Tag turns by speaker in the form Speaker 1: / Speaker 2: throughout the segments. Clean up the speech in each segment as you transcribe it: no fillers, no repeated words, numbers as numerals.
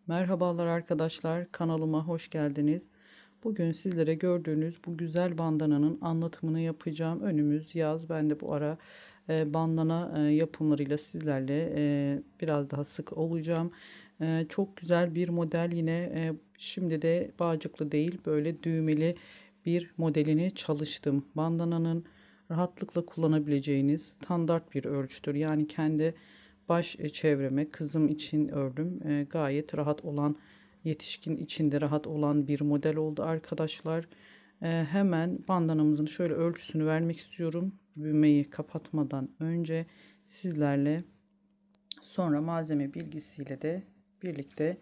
Speaker 1: Merhabalar arkadaşlar, kanalıma hoş geldiniz. Bugün sizlere gördüğünüz bu güzel bandananın anlatımını yapacağım. Önümüz yaz. Ben de bu ara bandana yapımlarıyla sizlerle biraz daha sık olacağım. Çok güzel bir model yine. Şimdi de bağcıklı değil, böyle düğmeli bir modelini çalıştım. Bandananın rahatlıkla kullanabileceğiniz standart bir ölçütür. Yani kendi baş çevreme kızım için ördüm. Gayet rahat olan, yetişkin içinde rahat olan bir model oldu arkadaşlar. Hemen bandanamızın şöyle ölçüsünü vermek istiyorum. Düğmeyi kapatmadan önce sizlerle, sonra malzeme bilgisiyle de birlikte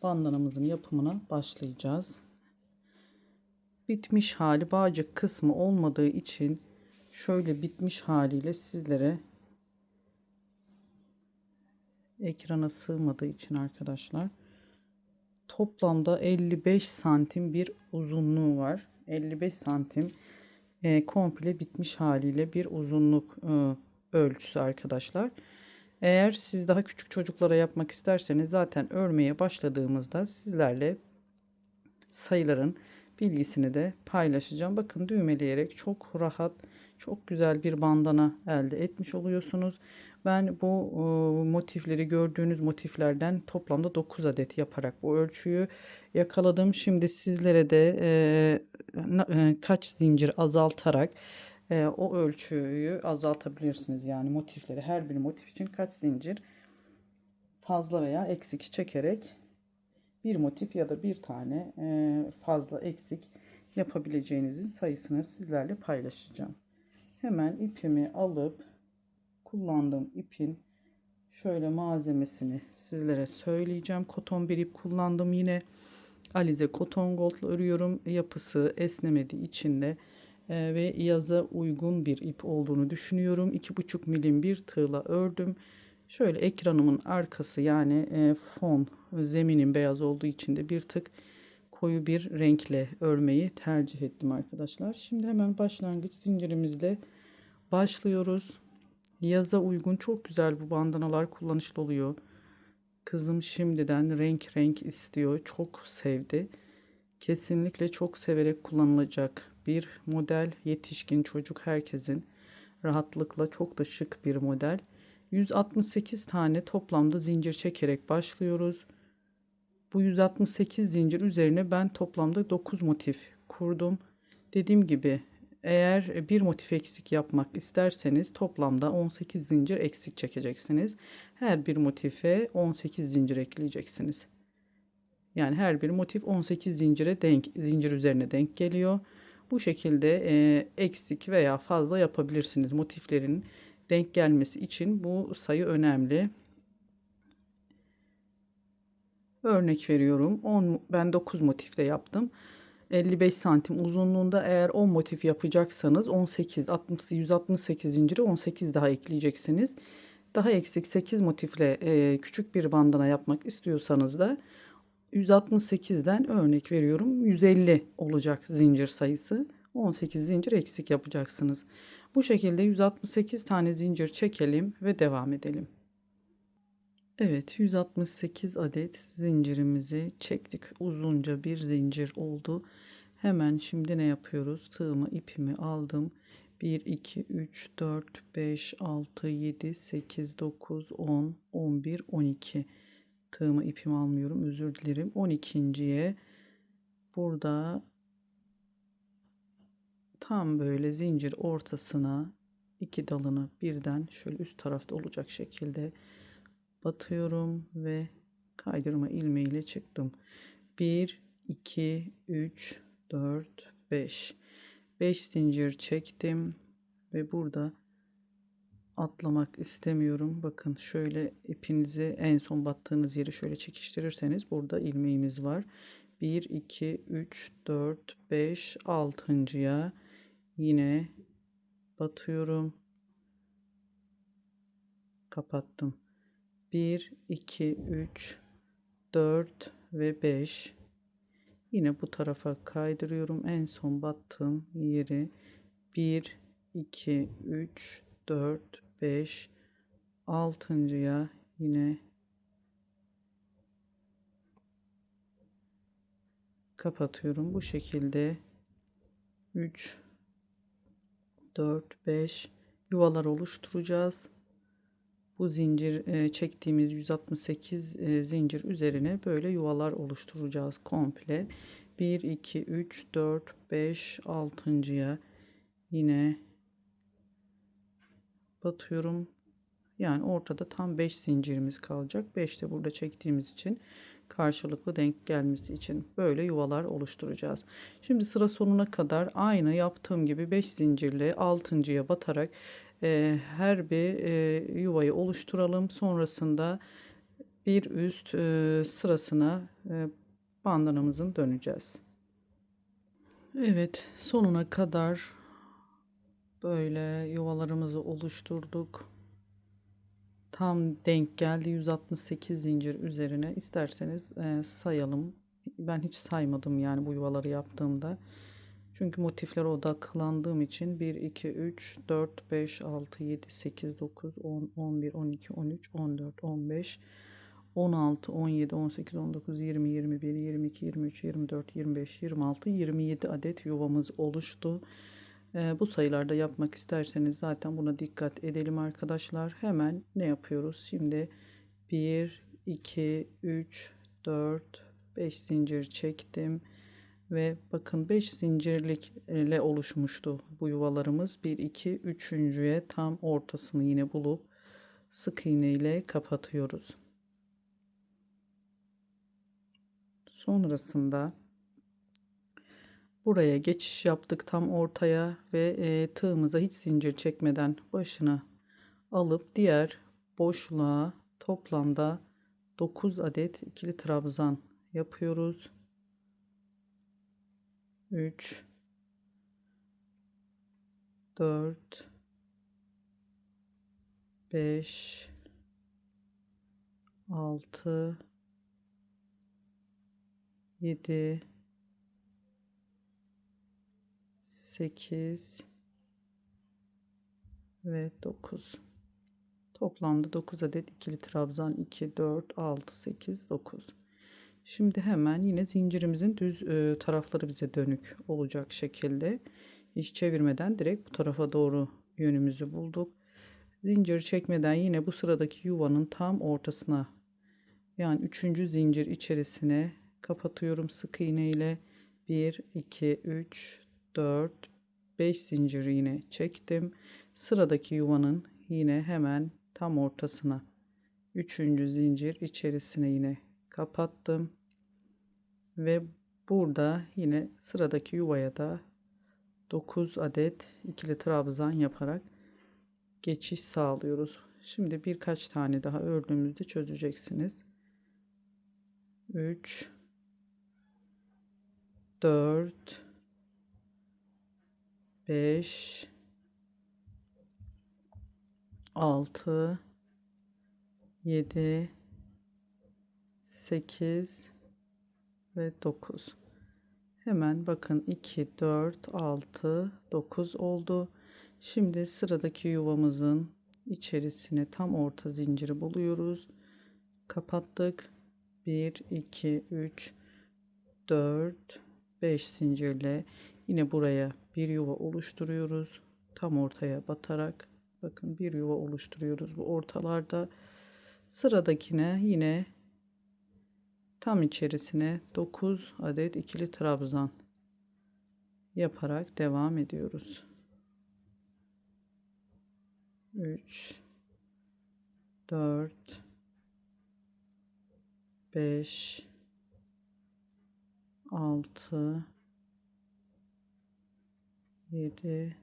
Speaker 1: bandanamızın yapımına başlayacağız. Bitmiş hali bağcık kısmı olmadığı için şöyle bitmiş haliyle sizlere, ekrana sığmadığı için arkadaşlar, toplamda 55 santim bir uzunluğu var. 55 santim komple bitmiş haliyle bir uzunluk ölçüsü arkadaşlar. Eğer siz daha küçük çocuklara yapmak isterseniz zaten örmeye başladığımızda sizlerle sayıların bilgisini de paylaşacağım. Bakın, düğmeleyerek çok rahat, çok güzel bir bandana elde etmiş oluyorsunuz. Ben bu motifleri, gördüğünüz motiflerden toplamda 9 adet yaparak bu ölçüyü yakaladım. Şimdi sizlere de kaç zincir azaltarak o ölçüyü azaltabilirsiniz. Yani motifleri, her bir motif için kaç zincir fazla veya eksik çekerek bir motif ya da bir tane fazla eksik yapabileceğinizin sayısını sizlerle paylaşacağım. Hemen ipimi alıp kullandığım ipin şöyle malzemesini sizlere söyleyeceğim. Koton bir ip kullandım yine. Alize Cotton Gold'la örüyorum. Yapısı esnemediği için de ve yaza uygun bir ip olduğunu düşünüyorum. 2,5 milim bir tığla ördüm. Şöyle ekranımın arkası, yani fon zeminin beyaz olduğu için de bir tık koyu bir renkle örmeyi tercih ettim arkadaşlar. Şimdi hemen başlangıç zincirimizle başlıyoruz. Yaza uygun çok güzel bu bandanalar kullanışlı oluyor. Kızım şimdiden renk renk istiyor. Çok sevdi. Kesinlikle çok severek kullanılacak bir model. Yetişkin, çocuk, herkesin rahatlıkla, çok da şık bir model. 168 tane toplamda zincir çekerek başlıyoruz. Bu 168 zincir üzerine ben toplamda 9 motif kurdum. Dediğim gibi, eğer bir motif eksik yapmak isterseniz toplamda 18 zincir eksik çekeceksiniz. Her bir motife 18 zincir ekleyeceksiniz. Yani her bir motif 18 zincir üzerine denk geliyor. Bu şekilde eksik veya fazla yapabilirsiniz. Motiflerin denk gelmesi için bu sayı önemli. Örnek veriyorum. Ben 9 motifte yaptım. 55 santim uzunluğunda, eğer 10 motif yapacaksanız 168 zinciri 18 daha ekleyeceksiniz. Daha eksik 8 motifle küçük bir bandana yapmak istiyorsanız da 168'den, örnek veriyorum, 150 olacak zincir sayısı. 18 zincir eksik yapacaksınız. Bu şekilde 168 tane zincir çekelim ve devam edelim. Evet, 168 adet zincirimizi çektik. Uzunca bir zincir oldu. Hemen şimdi ne yapıyoruz? Tığımı, ipimi aldım. 1 2 3 4 5 6 7 8 9 10 11 12. Tığımı, ipimi almıyorum, özür dilerim. 12.'ye burada tam böyle zincir ortasına iki dalını birden şöyle üst tarafta olacak şekilde batıyorum ve kaydırma ilmeğiyle çıktım. 1 2 3 4 5 5 zincir çektim ve burada atlamak istemiyorum. Bakın, şöyle ipinizi en son battığınız yeri şöyle çekiştirirseniz burada ilmeğimiz var. 1 2 3 4 5 6.'ya yine batıyorum, kapattım. 1 2 3 4 ve 5. Yine bu tarafa kaydırıyorum. En son battığım yeri 1 2 3 4 5 6.'ya yine kapatıyorum. Bu şekilde 3, 4, 5 yuvalar oluşturacağız. Bu zincir çektiğimiz 168 zincir üzerine böyle yuvalar oluşturacağız komple. 1, 2, 3, 4, 5, 6.'ya yine batıyorum. Yani ortada tam 5 zincirimiz kalacak. 5 de burada çektiğimiz için karşılıklı denk gelmesi için böyle yuvalar oluşturacağız. Şimdi sıra sonuna kadar aynı yaptığım gibi 5 zincirle 6.'ya batarak her bir yuvayı oluşturalım. Sonrasında bir üst sırasına bandanamızın döneceğiz. Evet, sonuna kadar böyle yuvalarımızı oluşturduk. Tam denk geldi 168 zincir üzerine. İsterseniz sayalım. Ben hiç saymadım yani bu yuvaları yaptığımda. Çünkü motiflere odaklandığım için 1, 2, 3, 4, 5, 6, 7, 8, 9, 10, 11, 12, 13, 14, 15, 16, 17, 18, 19, 20, 21, 22, 23, 24, 25, 26, 27 adet yuvamız oluştu. Bu sayılarda yapmak isterseniz zaten buna dikkat edelim arkadaşlar. Hemen ne yapıyoruz? Şimdi 1, 2, 3, 4, 5 zincir çektim. Ve bakın 5 zincirlik ile oluşmuştu bu yuvalarımız. 1, 2, 3.'ye tam ortasını yine bulup sık iğne ile kapatıyoruz. Sonrasında buraya geçiş yaptık tam ortaya ve tığımıza hiç zincir çekmeden başına alıp diğer boşluğa toplamda 9 adet ikili trabzan yapıyoruz. 3, 4, 5, 6, 7, 8 ve 9. Toplamda 9 adet ikili trabzan. 2, 4, 6, 8, 9. Şimdi hemen yine zincirimizin düz tarafları bize dönük olacak şekilde hiç çevirmeden direkt bu tarafa doğru yönümüzü bulduk. Zincir çekmeden yine bu sıradaki yuvanın tam ortasına, yani 3. zincir içerisine kapatıyorum sık iğne ile. 1, 2, 3, 4, 5 zincir yine çektim. Sıradaki yuvanın yine hemen tam ortasına 3. zincir içerisine yine kapattım. Ve burada yine sıradaki yuvaya da 9 adet ikili trabzan yaparak geçiş sağlıyoruz. Şimdi birkaç tane daha ördüğümüzde çözeceksiniz. 3, 4, 5, 6, 7, 8 ve 9. Hemen bakın 2, 4, 6, 9 oldu. Şimdi sıradaki yuvamızın içerisine tam orta zinciri buluyoruz. Kapattık. 1, 2, 3, 4, 5 zincirle yine buraya bir yuva oluşturuyoruz. Tam ortaya batarak bakın bir yuva oluşturuyoruz bu ortalarda. Sıradakine yine tam içerisine 9 adet ikili trabzan yaparak devam ediyoruz. 3, 4, 5, 6, 7,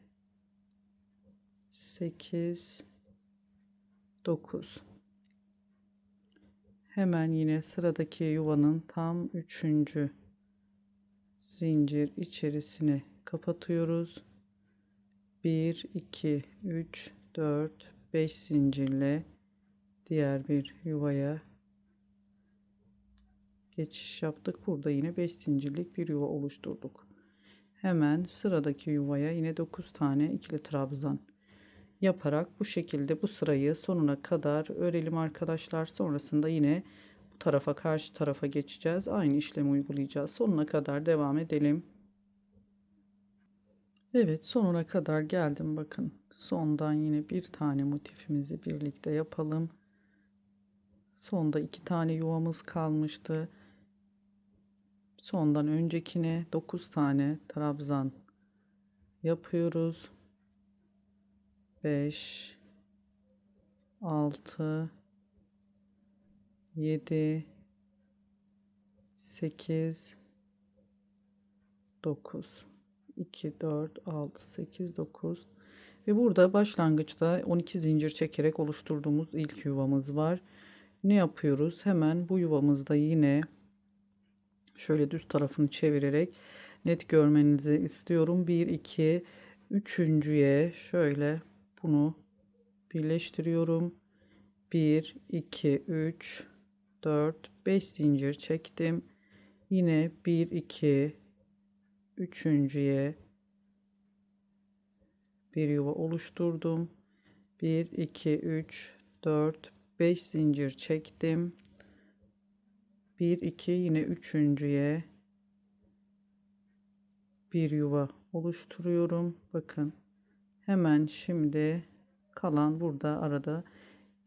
Speaker 1: 8, 9. Hemen yine sıradaki yuvanın tam 3. zincir içerisine kapatıyoruz. 1, 2, 3, 4, 5 zincirle diğer bir yuvaya geçiş yaptık. Burada yine 5 zincirlik bir yuva oluşturduk. Hemen sıradaki yuvaya yine 9 tane ikili trabzan yaparak bu şekilde bu sırayı sonuna kadar örelim arkadaşlar. Sonrasında yine bu tarafa, karşı tarafa geçeceğiz. Aynı işlemi uygulayacağız. Sonuna kadar devam edelim. Evet, sonuna kadar geldim. Bakın, sondan yine bir tane motifimizi birlikte yapalım. Sonda 2 tane yuvamız kalmıştı. Sondan öncekine 9 tane trabzan yapıyoruz. 5, 6, 7, 8, 9, 2, 4, 6, 8, 9 ve burada başlangıçta 12 zincir çekerek oluşturduğumuz ilk yuvamız var. Ne yapıyoruz? Hemen bu yuvamızda yine şöyle düz tarafını çevirerek net görmenizi istiyorum. 1, 2, üçüncüye şöyle bunu birleştiriyorum. 1, 2, 3, 4, 5 zincir çektim. Yine 1, 2, üçüncüye bir yuva oluşturdum. 1, 2, 3, 4, 5 zincir çektim. 1, 2, yine üçüncüye bir yuva oluşturuyorum. Bakın, hemen şimdi kalan burada arada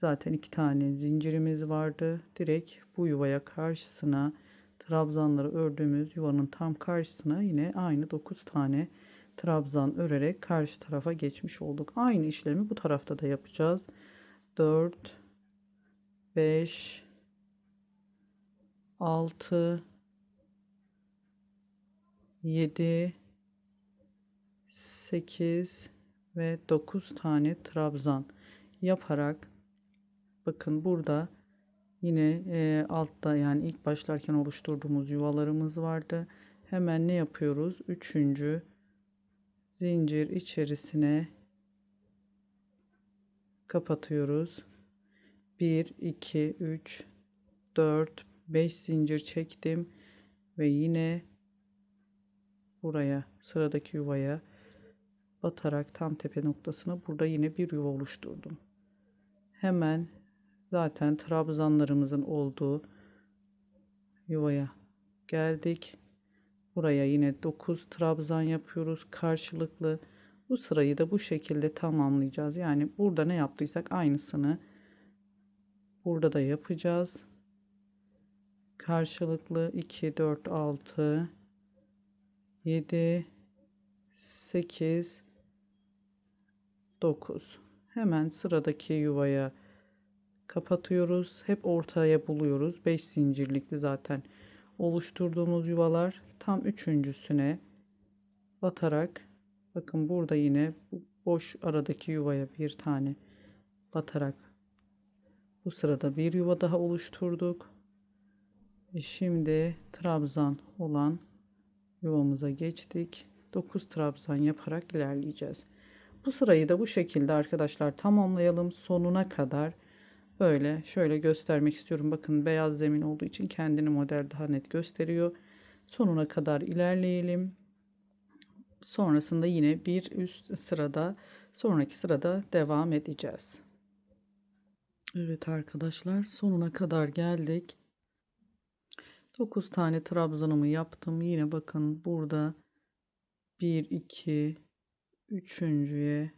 Speaker 1: zaten 2 tane zincirimiz vardı. Direkt bu yuvaya karşısına trabzanları ördüğümüz yuvanın tam karşısına yine aynı 9 tane trabzan örerek karşı tarafa geçmiş olduk. Aynı işlemi bu tarafta da yapacağız. 4, 5, 6, 7, 8 ve 9 tane trabzan yaparak, bakın burada yine altta, yani ilk başlarken oluşturduğumuz yuvalarımız vardı. Hemen ne yapıyoruz? Üçüncü zincir içerisine kapatıyoruz. 1, 2, 3, 4, 5 zincir çektim ve yine buraya, sıradaki yuvaya batarak tam tepe noktasına burada yine bir yuva oluşturdum. Hemen zaten trabzanlarımızın olduğu yuvaya geldik. Buraya yine 9 trabzan yapıyoruz karşılıklı. Bu sırayı da bu şekilde tamamlayacağız. Yani burada ne yaptıysak aynısını burada da yapacağız. Karşılıklı 2, 4, 6, 7, 8, 9. Hemen sıradaki yuvaya kapatıyoruz. Hep ortaya buluyoruz. 5 zincirlikli zaten oluşturduğumuz yuvalar. Tam üçüncüsüne batarak, bakın burada yine bu boş aradaki yuvaya bir tane batarak bu sırada bir yuva daha oluşturduk. Ve şimdi trabzan olan yuvamıza geçtik. 9 trabzan yaparak ilerleyeceğiz. Bu sırayı da bu şekilde arkadaşlar tamamlayalım sonuna kadar. Böyle şöyle göstermek istiyorum. Bakın, beyaz zemin olduğu için kendini model daha net gösteriyor. Sonuna kadar ilerleyelim. Sonrasında yine bir üst sırada, sonraki sırada devam edeceğiz. Evet arkadaşlar, sonuna kadar geldik. 9 tane trabzanımı yaptım. Yine bakın burada 1, 2, üçüncüye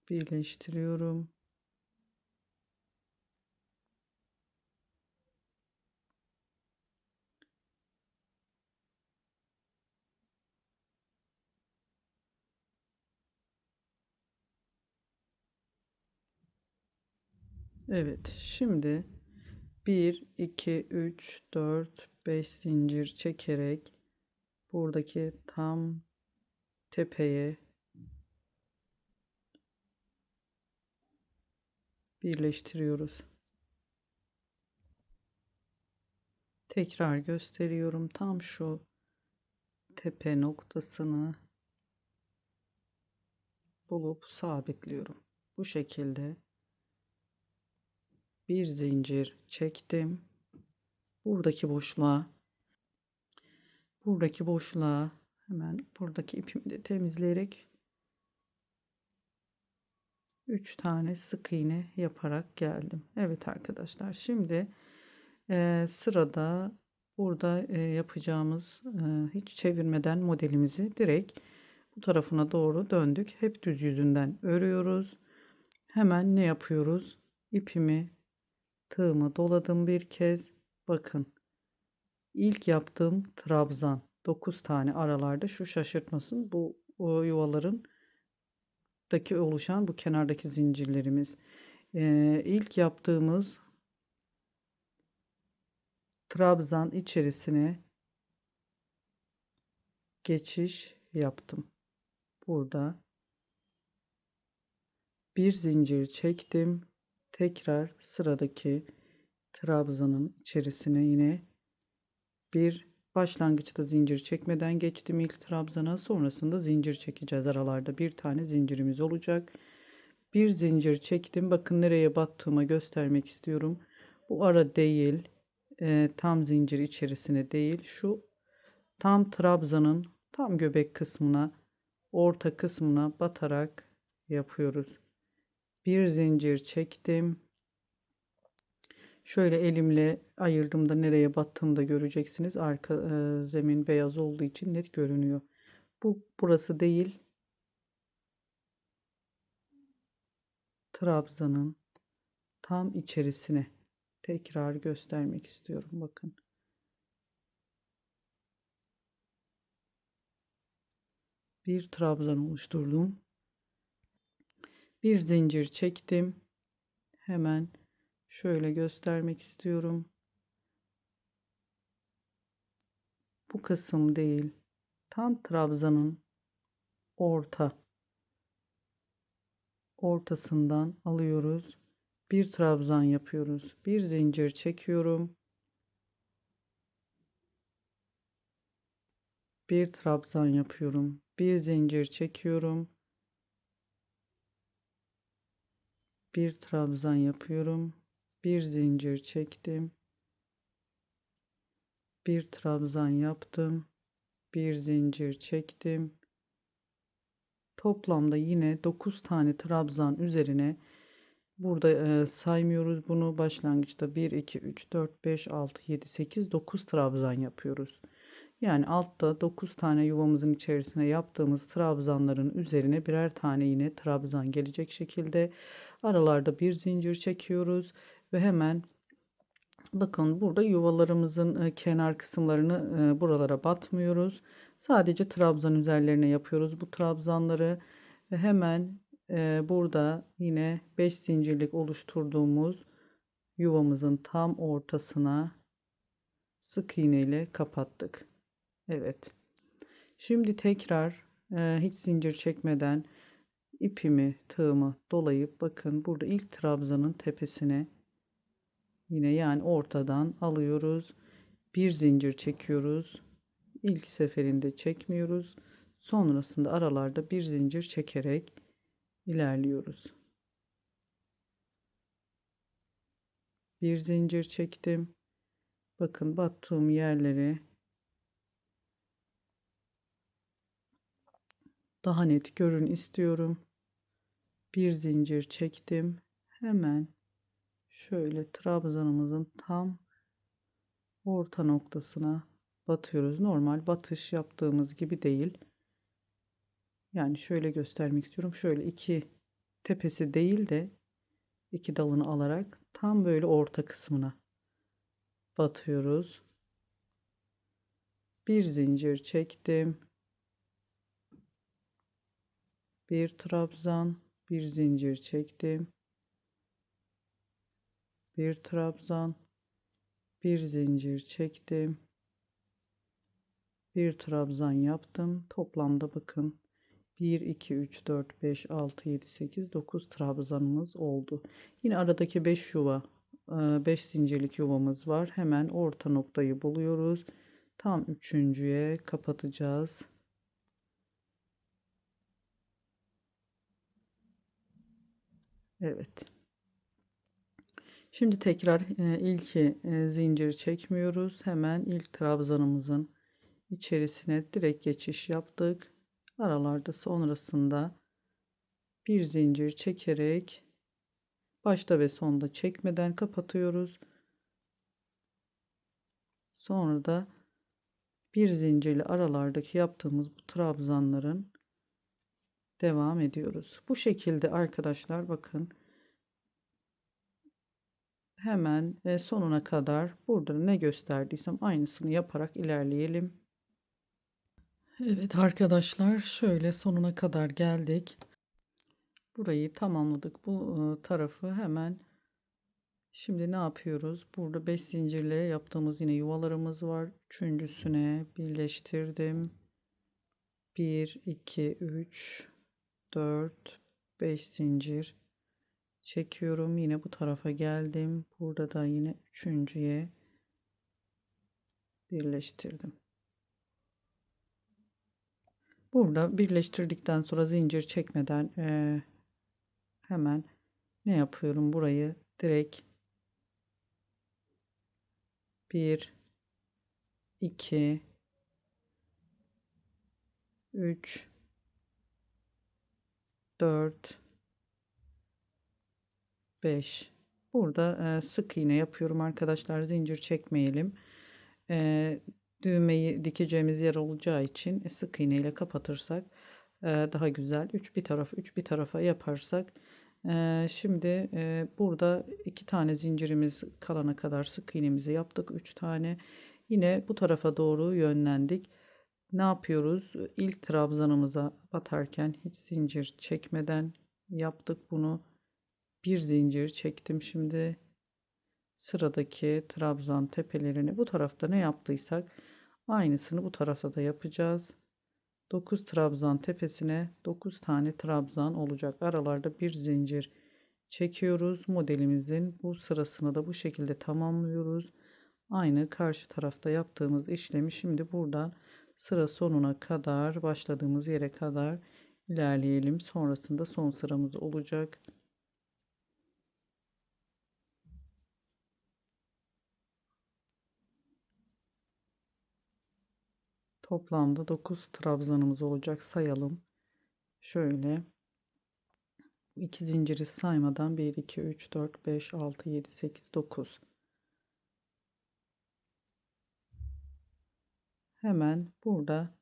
Speaker 1: birleştiriyorum. Evet, şimdi 1, 2, 3, 4, 5 zincir çekerek buradaki tam tepeye birleştiriyoruz. Tekrar gösteriyorum. Tam şu tepe noktasını bulup sabitliyorum. Bu şekilde bir zincir çektim. Buradaki boşluğa hemen buradaki ipimi de temizleyerek 3 tane sık iğne yaparak geldim. Evet arkadaşlar, şimdi sırada burada yapacağımız, hiç çevirmeden modelimizi direkt bu tarafına doğru döndük. Hep düz yüzünden örüyoruz. Hemen ne yapıyoruz? İpimi, tığımı doladım bir kez. Bakın, ilk yaptığım trabzan 9 tane aralarda, şu şaşırtmasın, bu o yuvaların daki oluşan bu kenardaki zincirlerimiz. İlk yaptığımız trabzan içerisine geçiş yaptım. Burada bir zincir çektim. Tekrar sıradaki trabzanın içerisine yine bir, başlangıçta zincir çekmeden geçtim ilk trabzana. Sonrasında zincir çekeceğiz. Aralarda bir tane zincirimiz olacak. Bir zincir çektim. Bakın, nereye battığımı göstermek istiyorum. Bu ara değil, tam zincir içerisine değil, şu tam trabzanın tam göbek kısmına, orta kısmına batarak yapıyoruz. Bir zincir çektim. Şöyle elimle ayırdığımda nereye battığımı da göreceksiniz. Arka zemin beyaz olduğu için net görünüyor. Burası değil. Trabzanın tam içerisine tekrar göstermek istiyorum. Bakın. Bir trabzan oluşturdum. Bir zincir çektim. Hemen şöyle göstermek istiyorum. Bu kısım değil. Tam trabzanın ortasından alıyoruz. Bir trabzan yapıyoruz. Bir zincir çekiyorum. Bir trabzan yapıyorum. Bir zincir çekiyorum. Bir trabzan yapıyorum. Bir zincir çektim. Bir trabzan yaptım. Bir zincir çektim. Toplamda yine 9 tane trabzan üzerine, burada saymıyoruz bunu, başlangıçta 1 2 3 4 5 6 7 8 9 trabzan yapıyoruz. Yani altta 9 tane yuvamızın içerisine yaptığımız trabzanların üzerine birer tane yine trabzan gelecek şekilde aralarda bir zincir çekiyoruz ve hemen bakın, burada yuvalarımızın kenar kısımlarını, buralara batmıyoruz. Sadece trabzan üzerlerine yapıyoruz bu trabzanları ve hemen burada yine 5 zincirlik oluşturduğumuz yuvamızın tam ortasına sık iğne ile kapattık. Evet. Şimdi tekrar hiç zincir çekmeden ipimi, tığımı dolayıp, bakın, burada ilk trabzanın tepesine yine, yani ortadan alıyoruz. Bir zincir çekiyoruz. İlk seferinde çekmiyoruz. Sonrasında aralarda bir zincir çekerek ilerliyoruz. Bir zincir çektim. Bakın, battığım yerleri daha net görün istiyorum. Bir zincir çektim. Hemen şöyle trabzanımızın tam orta noktasına batıyoruz. Normal batış yaptığımız gibi değil. Yani şöyle göstermek istiyorum. Şöyle iki tepesi değil de iki dalını alarak tam böyle orta kısmına batıyoruz. Bir zincir çektim. Bir trabzan, bir zincir çektim. Bir trabzan, bir zincir çektim. Bir trabzan yaptım. Toplamda bakın, 1 2 3 4 5 6 7 8 9 trabzanımız oldu. Yine aradaki 5 yuva, 5 zincirlik yuvamız var. Hemen orta noktayı buluyoruz. Tam üçüncüye kapatacağız. Evet. Şimdi tekrar ilki zincir çekmiyoruz. Hemen ilk trabzanımızın içerisine direkt geçiş yaptık. Aralarda sonrasında Bir zincir çekerek başta ve sonda çekmeden kapatıyoruz. Sonra da bir zincirli aralardaki yaptığımız bu trabzanların devam ediyoruz. Bu şekilde arkadaşlar bakın hemen sonuna kadar burada ne gösterdiysem aynısını yaparak ilerleyelim. Evet arkadaşlar şöyle sonuna kadar geldik. Burayı tamamladık. Bu tarafı hemen şimdi ne yapıyoruz? Burada 5 zincirle yaptığımız yine yuvalarımız var. Üçüncüsüne birleştirdim. 1 2 3 4 5 zincir çekiyorum. Yine bu tarafa geldim. Burada da yine üçüncüye birleştirdim. Burada birleştirdikten sonra zincir çekmeden hemen ne yapıyorum? Burayı direkt 1 2 3 4 5 burada sık iğne yapıyorum arkadaşlar, zincir çekmeyelim. Düğmeyi dikeceğimiz yer olacağı için sık iğne ile kapatırsak daha güzel. 3 bir tarafa 3 bir tarafa yaparsak şimdi burada 2 tane zincirimiz kalana kadar sık iğnemizi yaptık. 3 tane yine bu tarafa doğru yönlendik. Ne yapıyoruz? İlk trabzanımıza batarken hiç zincir çekmeden yaptık bunu. Bir zincir çektim. Şimdi sıradaki trabzan tepelerini bu tarafta ne yaptıysak aynısını bu tarafta da yapacağız. 9 trabzan tepesine 9 tane trabzan olacak. Aralarda bir zincir çekiyoruz. Modelimizin bu sırasını da bu şekilde tamamlıyoruz. Aynı karşı tarafta yaptığımız işlemi şimdi buradan sıra sonuna kadar, başladığımız yere kadar ilerleyelim. Sonrasında son sıramız olacak. Toplamda 9 trabzanımız olacak. Sayalım. Şöyle 2 zinciri saymadan 1 2 3 4 5 6 7 8 9. Hemen burada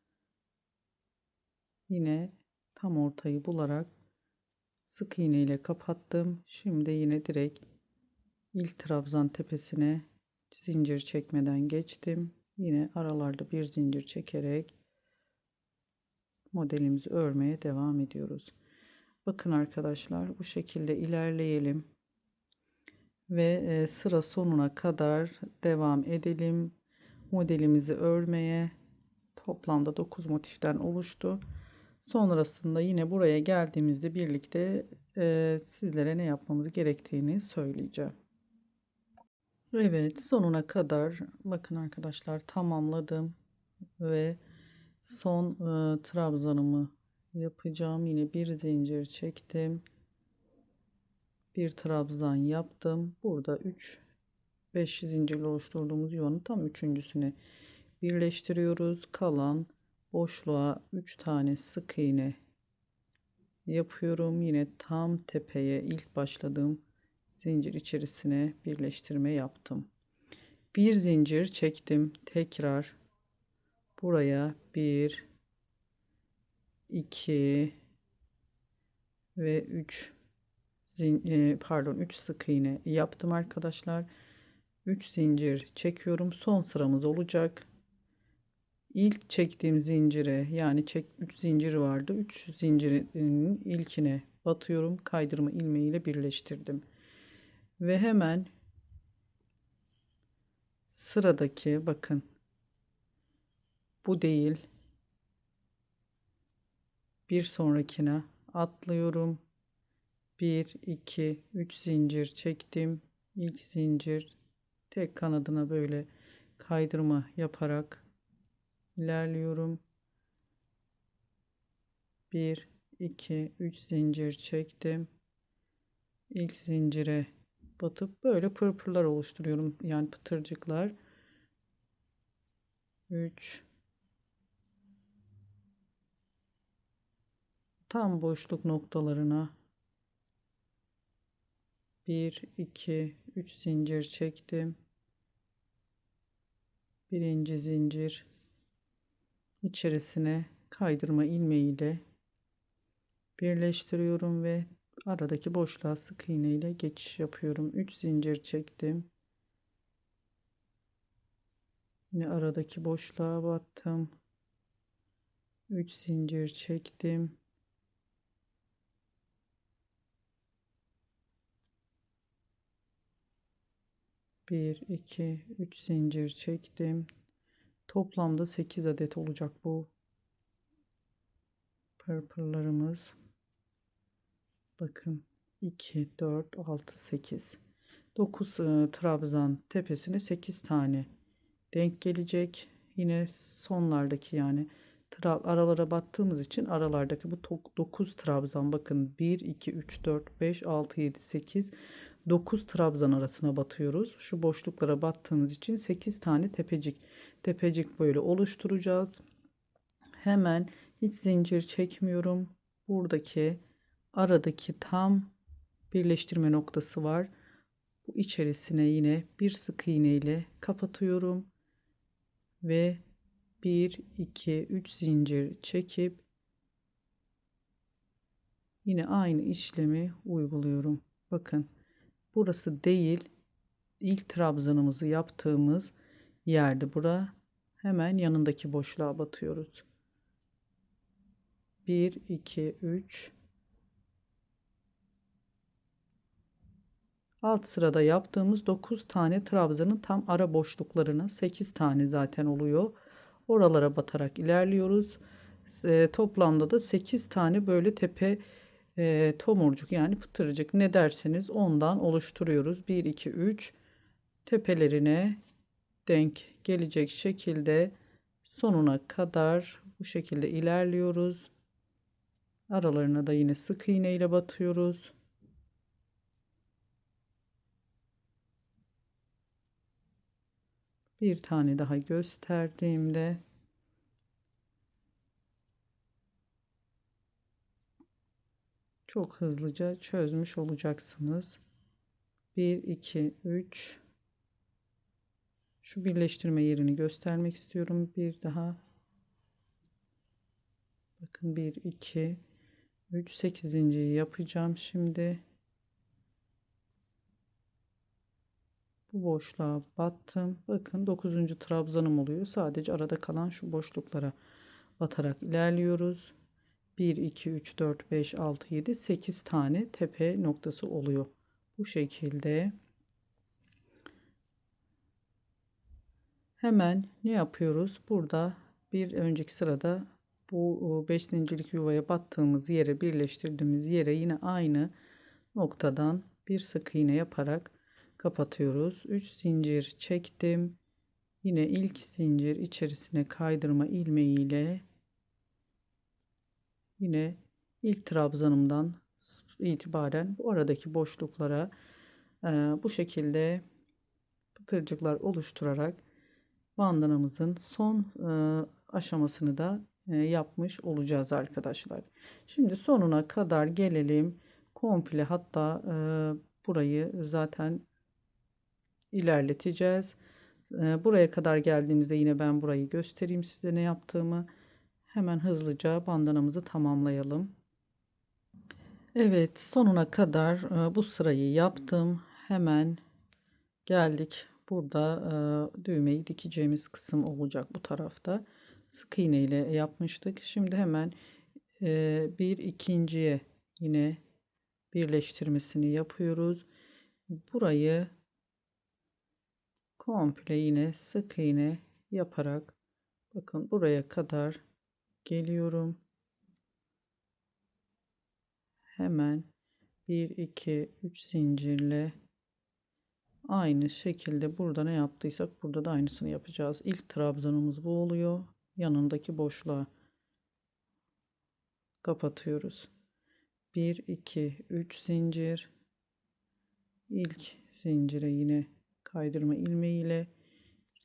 Speaker 1: yine tam ortayı bularak sık iğne ile kapattım. Şimdi yine direkt ilk trabzan tepesine zincir çekmeden geçtim. Yine aralarda bir zincir çekerek modelimizi örmeye devam ediyoruz. Bakın arkadaşlar bu şekilde ilerleyelim ve sıra sonuna kadar devam edelim. Modelimizi örmeye toplamda 9 motiften oluştu. Sonrasında yine buraya geldiğimizde birlikte sizlere ne yapmamız gerektiğini söyleyeceğim. Evet, sonuna kadar bakın arkadaşlar tamamladım ve son trabzanımı yapacağım. Yine bir zincir çektim. Bir trabzan yaptım. Burada 5 zincirle oluşturduğumuz yuvanın tam üçüncüsüne birleştiriyoruz. Kalan boşluğa 3 tane sık iğne yapıyorum. Yine tam tepeye ilk başladığım zincir içerisine birleştirme yaptım. Bir zincir çektim. Tekrar buraya 1 2 ve 3 3 sık iğne yaptım arkadaşlar. 3 zincir çekiyorum. Son sıramız olacak. İlk çektiğim zincire, yani 3 zincir vardı. 3 zincirin ilkine batıyorum. Kaydırma ilmeğiyle birleştirdim. Ve hemen sıradaki bakın bu değil, bir sonrakine atlıyorum. 1 2 3 zincir çektim. İlk zincir, tek kanadına böyle kaydırma yaparak ilerliyorum. 1 2 3 zincir çektim. İlk zincire batıp böyle pırpırlar oluşturuyorum, yani pıtırcıklar. 3 tam boşluk noktalarına 1 2 3 zincir çektim. Birinci zincir içerisine kaydırma ilmeği ile birleştiriyorum ve aradaki boşluğa sık iğne ile geçiş yapıyorum. 3 zincir çektim. Yine aradaki boşluğa battım. 3 zincir çektim. Bir, iki, üç zincir çektim. Toplamda 8 adet olacak bu pırpırlarımız. Bakın 2, 4, 6, 8. 9 trabzan tepesine 8 tane denk gelecek. Yine sonlardaki yani aralara battığımız için aralardaki bu 9 trabzan, bakın 1 2 3 4 5 6 7 8 9 trabzan arasına batıyoruz. Şu boşluklara battığımız için 8 tane tepecik böyle oluşturacağız. Hemen hiç zincir çekmiyorum. Buradaki aradaki tam birleştirme noktası var. Bu içerisine yine bir sık iğne ile kapatıyorum ve 1 2 3 zincir çekip yine aynı işlemi uyguluyorum. Bakın burası değil, ilk trabzanımızı yaptığımız yerde, bura hemen yanındaki boşluğa batıyoruz. 1 2 3 alt sırada yaptığımız 9 tane trabzanın tam ara boşluklarına 8 tane zaten oluyor. Oralara batarak ilerliyoruz. Toplamda da 8 tane böyle tepe tomurcuk yani pıtırcık ne derseniz ondan oluşturuyoruz. 1 2 3 tepelerine denk gelecek şekilde sonuna kadar bu şekilde ilerliyoruz. Aralarına da yine sık iğne ile batıyoruz. Bir tane daha gösterdiğimde çok hızlıca çözmüş olacaksınız. 1 2 3 şu birleştirme yerini göstermek istiyorum. Bir daha bakın 1 2 3 8.'yi yapacağım şimdi. Bu boşluğa battım. Bakın 9. trabzanım oluyor. Sadece arada kalan şu boşluklara batarak ilerliyoruz. 1 2 3 4 5 6 7 8 tane tepe noktası oluyor. Bu şekilde hemen ne yapıyoruz? Burada bir önceki sırada bu 5 zincirlik yuvaya battığımız yere, birleştirdiğimiz yere yine aynı noktadan bir sık iğne yaparak kapatıyoruz. 3 zincir çektim. Yine ilk zincir içerisine kaydırma ilmeği ile yine ilk trabzanımdan itibaren bu aradaki boşluklara bu şekilde pıtırcıklar oluşturarak bandanamızın son aşamasını da yapmış olacağız arkadaşlar. Şimdi sonuna kadar gelelim. Komple, hatta burayı zaten ilerleteceğiz. Buraya kadar geldiğimizde yine ben burayı göstereyim size ne yaptığımı. Hemen hızlıca bandanamızı tamamlayalım. Evet, sonuna kadar bu sırayı yaptım. Hemen geldik. Burada düğmeyi dikeceğimiz kısım olacak bu tarafta. Sık iğne ile yapmıştık. Şimdi hemen bir ikinciye yine birleştirmesini yapıyoruz. Burayı komple yine sık iğne yaparak bakın buraya kadar geliyorum. Hemen 1 2 3 zincirle aynı şekilde burada ne yaptıysak burada da aynısını yapacağız. İlk trabzanımız bu oluyor. Yanındaki boşluğa kapatıyoruz. 1 2 3 zincir. İlk zincire yine kaydırma ilmeği ile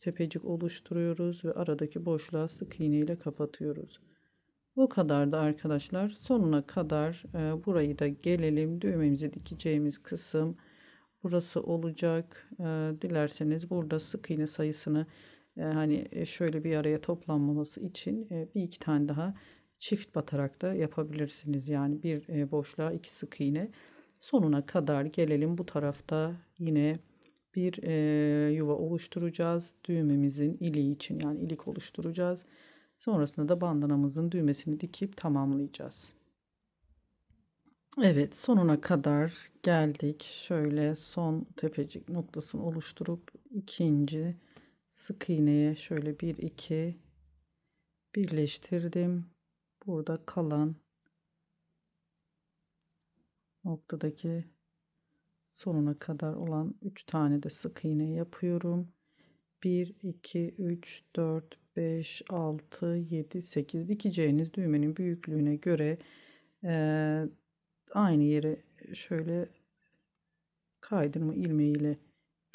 Speaker 1: tepecik oluşturuyoruz ve aradaki boşluğa sık iğne ile kapatıyoruz. Bu kadar da arkadaşlar. Sonuna kadar burayı da gelelim. Düğmemizi dikeceğimiz kısım burası olacak. Dilerseniz burada sık iğne sayısını hani şöyle bir araya toplanmaması için bir iki tane daha çift batarak da yapabilirsiniz. Yani bir boşluğa iki sık iğne. Sonuna kadar gelelim. Bu tarafta yine bir yuva oluşturacağız. Düğmemizin iliği için, yani ilik oluşturacağız. Sonrasında da bandanamızın düğmesini dikip tamamlayacağız. Evet, sonuna kadar geldik. Şöyle son tepecik noktasını oluşturup ikinci sık iğneye şöyle 1-2 birleştirdim. Burada kalan noktadaki sonuna kadar olan 3 tane de sık iğne yapıyorum. 1 2 3 4 5 6 7 8 dikeceğiniz düğmenin büyüklüğüne göre aynı yere şöyle kaydırma ilmeğiyle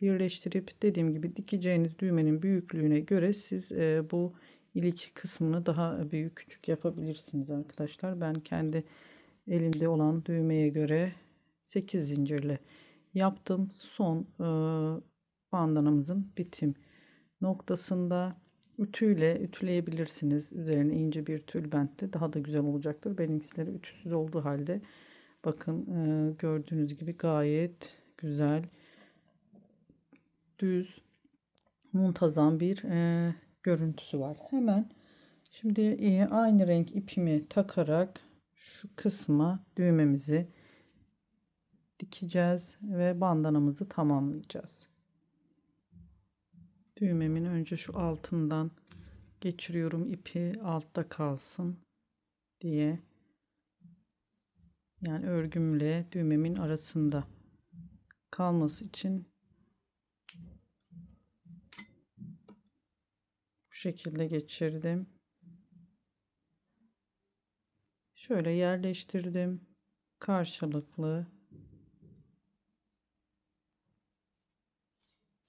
Speaker 1: birleştirip dediğim gibi dikeceğiniz düğmenin büyüklüğüne göre siz bu ilik kısmını daha büyük küçük yapabilirsiniz arkadaşlar. Ben kendi elimde olan düğmeye göre 8 zincirle yaptım. Son bandanamızın bitim noktasında ütüyle ütüleyebilirsiniz. Üzerine ince bir tülbentle daha da güzel olacaktır. Benimkileri ütüsüz olduğu halde bakın gördüğünüz gibi gayet güzel, düz, muntazam bir görüntüsü var. Hemen şimdi aynı renk ipimi takarak şu kısma düğmemizi dikeceğiz ve bandanamızı tamamlayacağız. Düğmemin önce şu altından geçiriyorum, ipi altta kalsın diye. Yani örgümle düğmemin arasında kalması için bu şekilde geçirdim. Şöyle yerleştirdim. Karşılıklı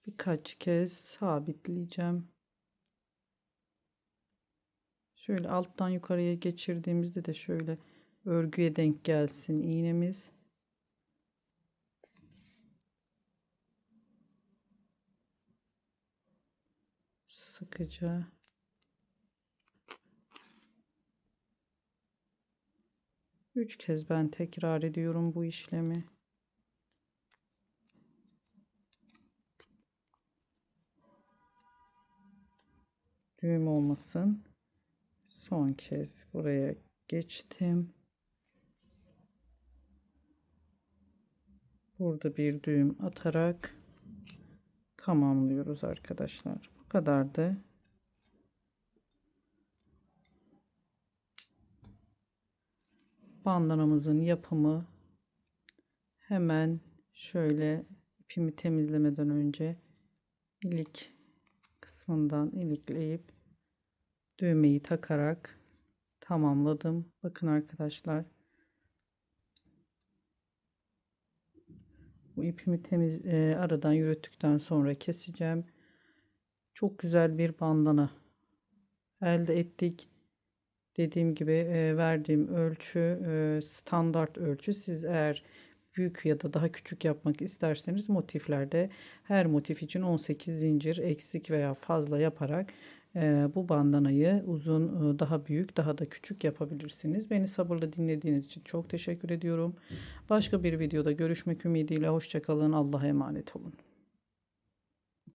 Speaker 1: birkaç kez sabitleyeceğim. Şöyle alttan yukarıya geçirdiğimizde de şöyle örgüye denk gelsin iğnemiz. Sıkıca üç kez ben tekrar ediyorum bu işlemi. Düğüm olmasın. Son kez buraya geçtim. Burada bir düğüm atarak tamamlıyoruz arkadaşlar. Bu kadardı. Bandanamızın yapımı. Hemen şöyle ipimi temizlemeden önce ilik kısmından ilikleyip düğmeyi takarak tamamladım. Bakın arkadaşlar, bu ipimi temiz aradan yürüttükten sonra keseceğim. Çok güzel bir bandana elde ettik. Dediğim gibi verdiğim ölçü standart ölçü. Siz eğer büyük ya da daha küçük yapmak isterseniz motiflerde her motif için 18 zincir eksik veya fazla yaparak bu bandanayı uzun, daha büyük, daha da küçük yapabilirsiniz. Beni sabırla dinlediğiniz için çok teşekkür ediyorum. Başka bir videoda görüşmek ümidiyle hoşça kalın. Allah'a emanet olun.